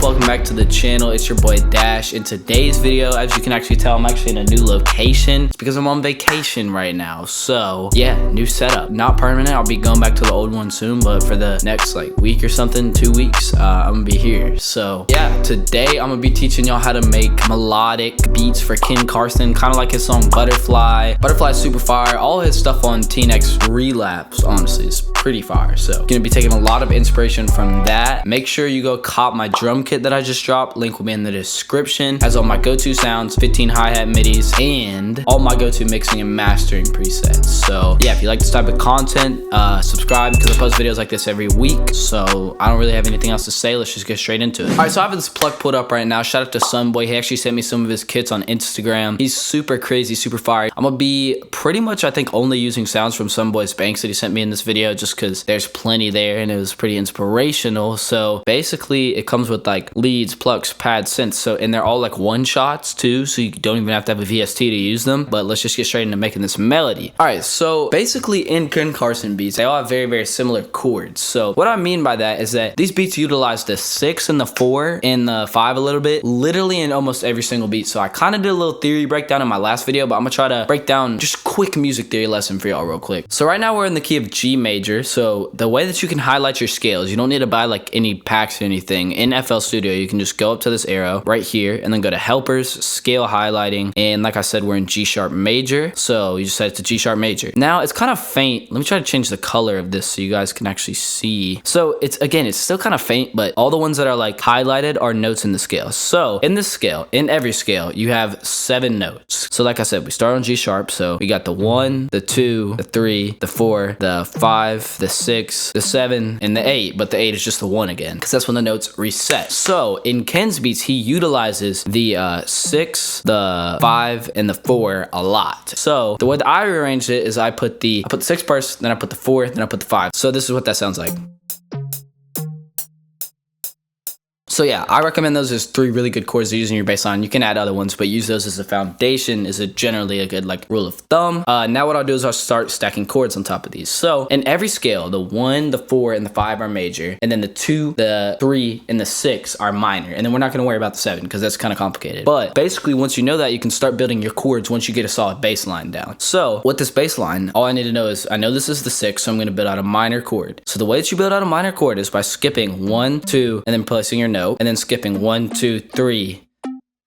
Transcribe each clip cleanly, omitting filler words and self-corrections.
up? Welcome back to the channel. It's your boy Dash. In today's video, as you can actually tell, I'm actually in a new location. It's because I'm on vacation right now. So yeah, new setup. Not permanent. I'll be going back to the old one soon, but for the next like week or something, 2 weeks, I'm gonna be here. So yeah, today I'm gonna be teaching y'all how to make melodic beats for Carson, kind of like his song Butterfly. Butterfly's super fire. All his stuff on Teen X Relapse, honestly, is pretty fire. So gonna be taking a lot of inspiration from that. Make sure you go cop my drum kit that I just dropped. Link will be in the description. Has all my go-to sounds, 15 hi-hat midis, and all my go-to mixing and mastering presets. So yeah, if you like this type of content, subscribe, because I post videos like this every week. So I don't really have anything else to say. Let's just get straight into it. All right, so I have this plug pulled up right now. Shout out to Sunboy. He actually sent me some of his kits on Instagram. He's super crazy, super fire. I'm gonna be pretty much, I think, only using sounds from Sunboy's banks that he sent me in this video, just because there's plenty there and it was pretty inspirational. So basically it comes with like leads, plucks, pads, synths. So, and they're all like one shots too, so you don't even have to have a VST to use them. But let's just get straight into making this melody. All right, so basically in Carson beats, they all have very, very similar chords. So what I mean by that is that these beats utilize the 6 and the 4 and the 5 a little bit, literally in almost every single beat. So I kind of did a little theory breakdown in my last video, but I'm gonna try to break down just quick music theory lesson for y'all real quick. So right now we're in the key of G major. So the way that you can highlight your scales, you don't need to buy like any packs or anything. In FL Studio, you can just go up to this arrow right here and then go to helpers, scale highlighting. And like I said, we're in G sharp major. So you just set it to G sharp major. Now it's kind of faint. Let me try to change the color of this so you guys can actually see. So it's still kind of faint, but all the ones that are like highlighted are notes in the scale. So in this scale, in every scale, you have 7 notes. So like I said, we start on G sharp. So we got the 1, the 2, the 3, the 4, the 5, the 6, the 7, and the 8. But the 8 is just the 1 again, because that's when the notes reset. So in Ken's beats, he utilizes the 6, the 5, and the 4 a lot. So the way that I rearranged it is I put the 6 first, then I put the 4, then I put the 5. So this is what that sounds like. So yeah, I recommend those as 3 really good chords to use in your bass line. You can add other ones, but use those as a foundation is generally a good like rule of thumb. Now what I'll do is I'll start stacking chords on top of these. So in every scale, the 1, the 4, and the 5 are major, and then the 2, the 3, and the 6 are minor. And then we're not gonna worry about the 7 because that's kind of complicated. But basically, once you know that, you can start building your chords once you get a solid bass line down. So with this bass line, all I need to know is I know this is the 6, so I'm gonna build out a minor chord. So the way that you build out a minor chord is by skipping 1, 2, and then placing your note, and then skipping 1, 2, 3,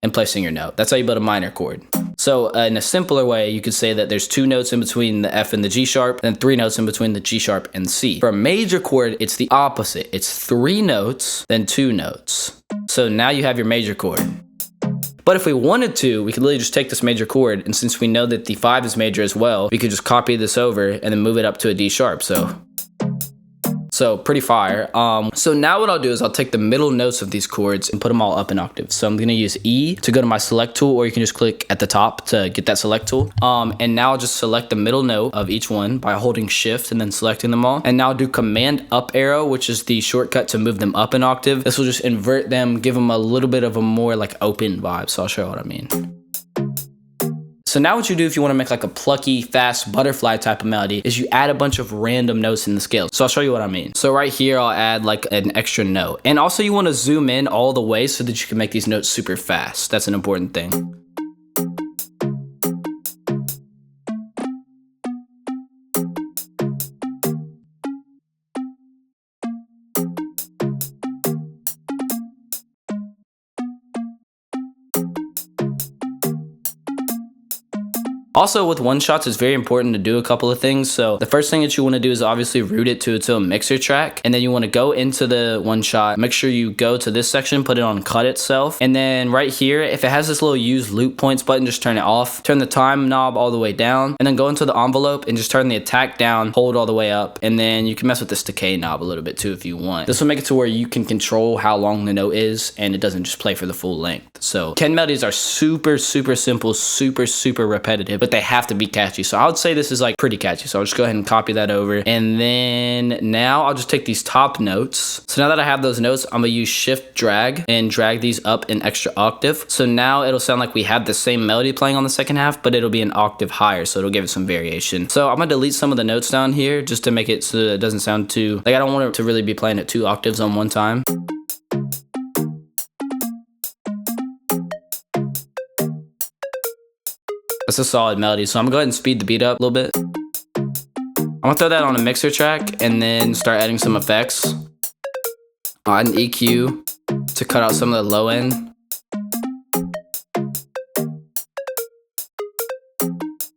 and placing your note. That's how you build a minor chord. So in a simpler way, you could say that there's 2 notes in between the F and the G sharp, and 3 notes in between the G sharp and C. For a major chord, it's the opposite. It's 3 notes, then 2 notes. So now you have your major chord. But if we wanted to, we could literally just take this major chord, and since we know that the 5 is major as well, we could just copy this over and then move it up to a D sharp. So pretty fire. So now what I'll do is I'll take the middle notes of these chords and put them all up in octaves. So I'm gonna use E to go to my select tool, or you can just click at the top to get that select tool. And now I'll just select the middle note of each one by holding shift and then selecting them all. And now I'll do command up arrow, which is the shortcut to move them up an octave. This will just invert them, give them a little bit of a more like open vibe. So I'll show you what I mean. So now what you do if you want to make like a plucky, fast butterfly type of melody is you add a bunch of random notes in the scale. So I'll show you what I mean. So right here, I'll add like an extra note. And also you want to zoom in all the way so that you can make these notes super fast. That's an important thing. Also, with one shots, it's very important to do a couple of things. So the first thing that you want to do is obviously route it to its own mixer track. And then you want to go into the one shot, make sure you go to this section, put it on cut itself. And then right here, if it has this little use loop points button, just turn it off. Turn the time knob all the way down, and then go into the envelope and just turn the attack down, hold all the way up. And then you can mess with this decay knob a little bit too if you want. This will make it to where you can control how long the note is and it doesn't just play for the full length. So Ken melodies are super, super simple, super, super repetitive, but they have to be catchy. So I would say this is like pretty catchy. So I'll just go ahead and copy that over. And then now I'll just take these top notes. So now that I have those notes, I'm gonna use shift drag and drag these up an extra octave. So now it'll sound like we have the same melody playing on the second half, but it'll be an octave higher. So it'll give it some variation. So I'm gonna delete some of the notes down here just to make it so that it doesn't sound too, like I don't want it to really be playing at 2 octaves on one time. That's a solid melody. So I'm gonna go ahead and speed the beat up a little bit. I'm gonna throw that on a mixer track and then start adding some effects. Add an EQ to cut out some of the low end.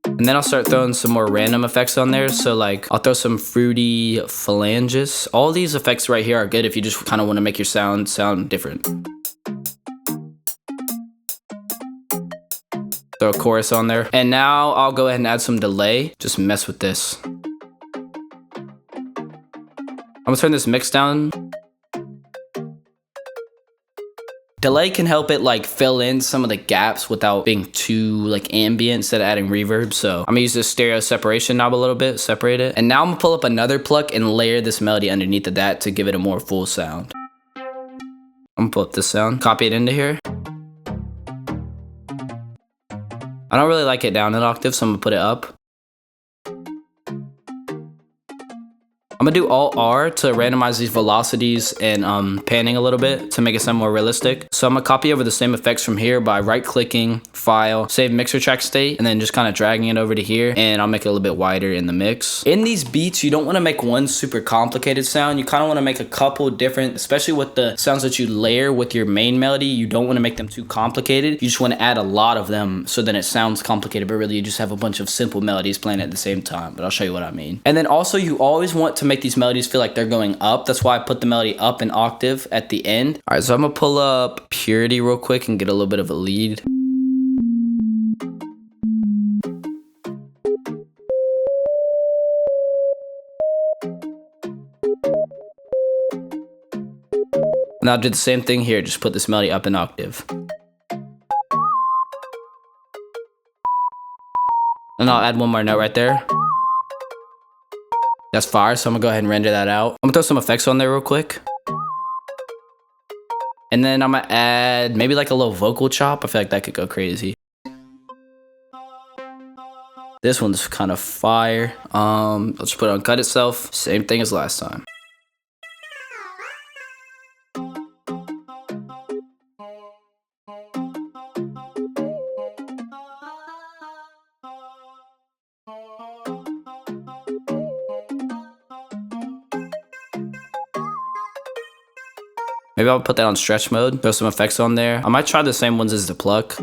And then I'll start throwing some more random effects on there. So like I'll throw some fruity phalanges. All these effects right here are good if you just kind of want to make your sound different. Throw a chorus on there. And now I'll go ahead and add some delay. Just mess with this. I'm gonna turn this mix down. Delay can help it like fill in some of the gaps without being too like ambient instead of adding reverb. So I'm gonna use this stereo separation knob a little bit, separate it. And now I'm gonna pull up another pluck and layer this melody underneath of that to give it a more full sound. I'm gonna pull up this sound, copy it into here. I don't really like it down an octave, so I'm gonna put it up. I'm gonna do Alt R to randomize these velocities and panning a little bit to make it sound more realistic. So I'm gonna copy over the same effects from here by right clicking, file, save mixer track state, and then just kind of dragging it over to here, and I'll make it a little bit wider in the mix. In these beats, you don't wanna make one super complicated sound. You kind of wanna make a couple different, especially with the sounds that you layer with your main melody, you don't wanna make them too complicated. You just wanna add a lot of them so then it sounds complicated, but really you just have a bunch of simple melodies playing at the same time, but I'll show you what I mean. And then also you always want to make these melodies feel like they're going up. That's why I put the melody up an octave at the end. All right, so I'm gonna pull up Purity real quick and get a little bit of a lead. And I'll do the same thing here, just put this melody up an octave. And I'll add one more note right there. That's fire, so I'm gonna go ahead and render that out. I'm gonna throw some effects on there real quick. And then I'm gonna add maybe like a little vocal chop. I feel like that could go crazy. This one's kind of fire. I'll just put it on cut itself. Same thing as last time. Maybe I'll put that on stretch mode, throw some effects on there. I might try the same ones as the pluck.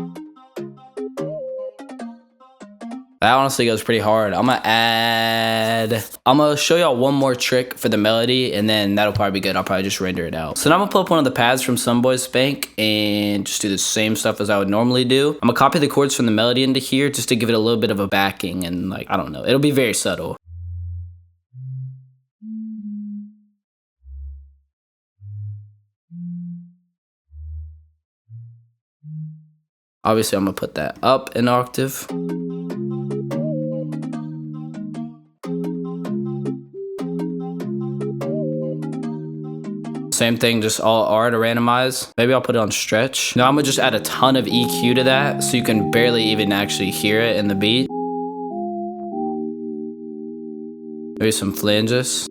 That honestly goes pretty hard. I'm gonna show y'all one more trick for the melody and then that'll probably be good. I'll probably just render it out. So now I'm gonna pull up one of the pads from Some Boys Spank and just do the same stuff as I would normally do. I'm gonna copy the chords from the melody into here just to give it a little bit of a backing and like, I don't know, it'll be very subtle. Obviously, I'm gonna put that up an octave. Same thing, just Alt R to randomize. Maybe I'll put it on stretch. Now I'm gonna just add a ton of EQ to that so you can barely even actually hear it in the beat. Maybe some flanges.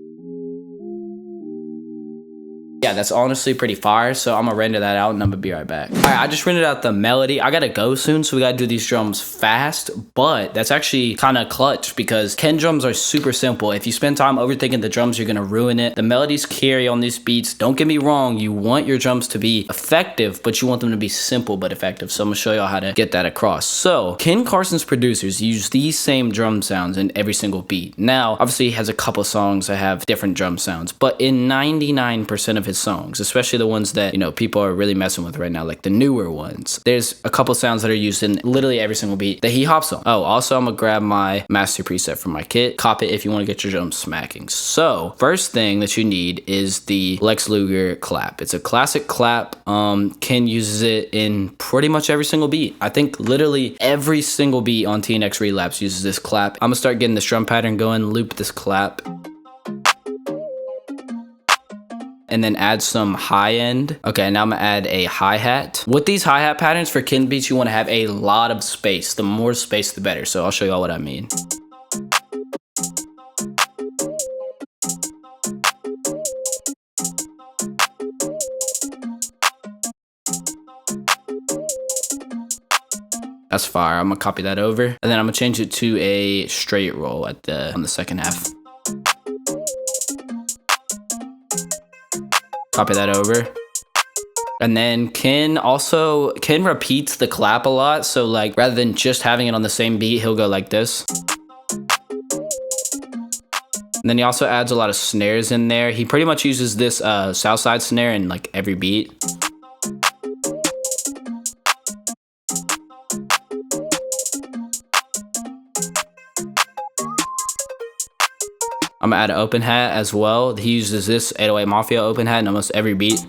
Yeah, that's honestly pretty fire, so I'm gonna render that out and I'm gonna be right back. All right, I just rendered out the melody. I gotta go soon, so we gotta do these drums fast, but that's actually kind of clutch because Ken drums are super simple. If you spend time overthinking the drums, you're gonna ruin it. The melodies carry on these beats. Don't get me wrong, you want your drums to be effective, but you want them to be simple but effective, so I'm gonna show y'all how to get that across. So, Ken Carson's producers use these same drum sounds in every single beat. Now, obviously he has a couple songs that have different drum sounds, but in 99% of his songs, especially the ones that, you know, people are really messing with right now, like the newer ones, there's a couple sounds that are used in literally every single beat that he hops on. Oh, also I'm gonna grab my master preset from my kit, copy it if you want to get your drums smacking. So first thing that you need is the Lex Luger clap. It's a classic clap. Ken uses it in pretty much every single beat. I think literally every single beat on TNX Relapse uses this clap. I'm gonna start getting this drum pattern going, loop this clap, and then add some high end. Okay, now I'm gonna add a hi-hat. With these hi-hat patterns for Ken beats, you wanna have a lot of space. The more space, the better. So I'll show y'all what I mean. That's fire. I'm gonna copy that over, and then I'm gonna change it to a straight roll on the second half. Copy that over. And then Ken repeats the clap a lot. So like, rather than just having it on the same beat, he'll go like this. And then he also adds a lot of snares in there. He pretty much uses this Southside snare in like every beat. I'm gonna add an open hat as well. He uses this 808 Mafia open hat in almost every beat.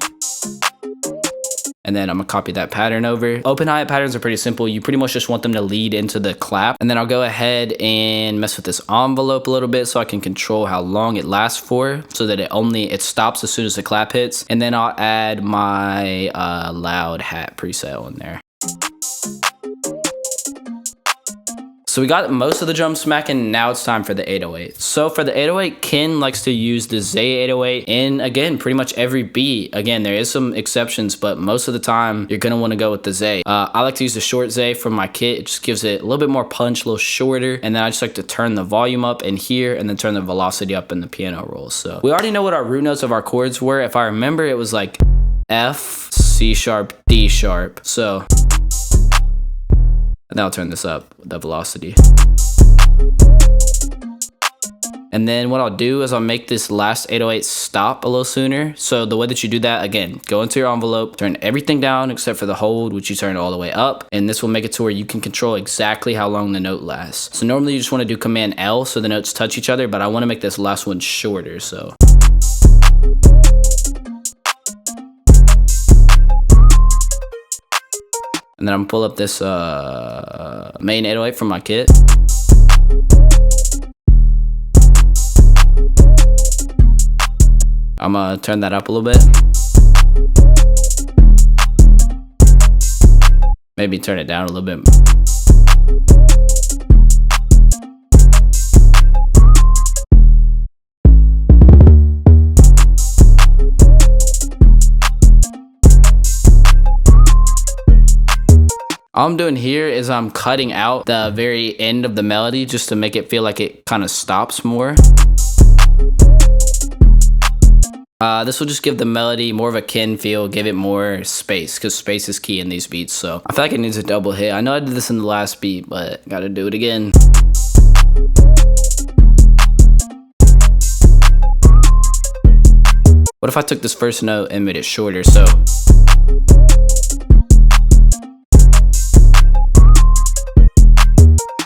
And then I'm gonna copy that pattern over. Open hi-hat patterns are pretty simple. You pretty much just want them to lead into the clap. And then I'll go ahead and mess with this envelope a little bit so I can control how long it lasts for, so that it stops as soon as the clap hits. And then I'll add my loud hat preset in there. So we got most of the drums smacking. Now it's time for the 808. So for the 808, Ken likes to use the Zay 808 in, again, pretty much every beat. Again, there is some exceptions, but most of the time you're gonna want to go with the Zay. I like to use the short Zay from my kit. It just gives it a little bit more punch, a little shorter. And then I just like to turn the volume up in here and then turn the velocity up in the piano roll. So we already know what our root notes of our chords were. If I remember, it was like F, C sharp, D sharp. So and then I'll turn this up, the velocity. And then what I'll do is I'll make this last 808 stop a little sooner. So the way that you do that, again, go into your envelope, turn everything down except for the hold, which you turn all the way up. And this will make it to where you can control exactly how long the note lasts. So normally you just want to do Command L so the notes touch each other, but I want to make this last one shorter, so. And then I'm gonna pull up this main 808 from my kit. I'm gonna turn that up a little bit. Maybe turn it down a little bit. All I'm doing here is I'm cutting out the very end of the melody just to make it feel like it kind of stops more. This will just give the melody more of a Ken feel, give it more space, because space is key in these beats. So I feel like it needs a double hit. I know I did this in the last beat, but gotta do it again. What if I took this first note and made it shorter? So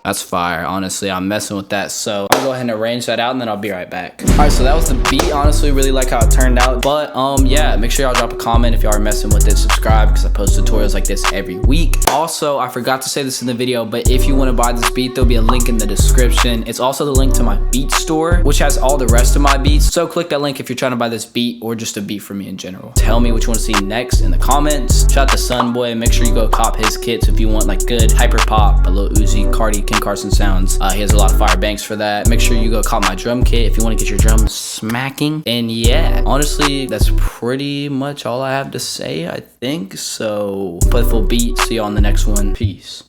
that's fire. Honestly, I'm messing with that. So I'll go ahead and arrange that out and then I'll be right back. All right, so that was the beat. Honestly, really like how it turned out. But yeah, make sure y'all drop a comment if y'all are messing with it. Subscribe because I post tutorials like this every week. Also, I forgot to say this in the video, but if you want to buy this beat, there'll be a link in the description. It's also the link to my beat store, which has all the rest of my beats. So click that link if you're trying to buy this beat or just a beat from me in general. Tell me what you want to see next in the comments. Shout out to Sunboy. Make sure you go cop his kits if you want like good hyperpop, a little Uzi, Cardi, Carson sounds. He has a lot of fire banks for that. Make sure you go cop my drum kit if you want to get your drums smacking. And yeah, honestly, that's pretty much all I have to say, I think. So play the full beat. See you on the next one. Peace.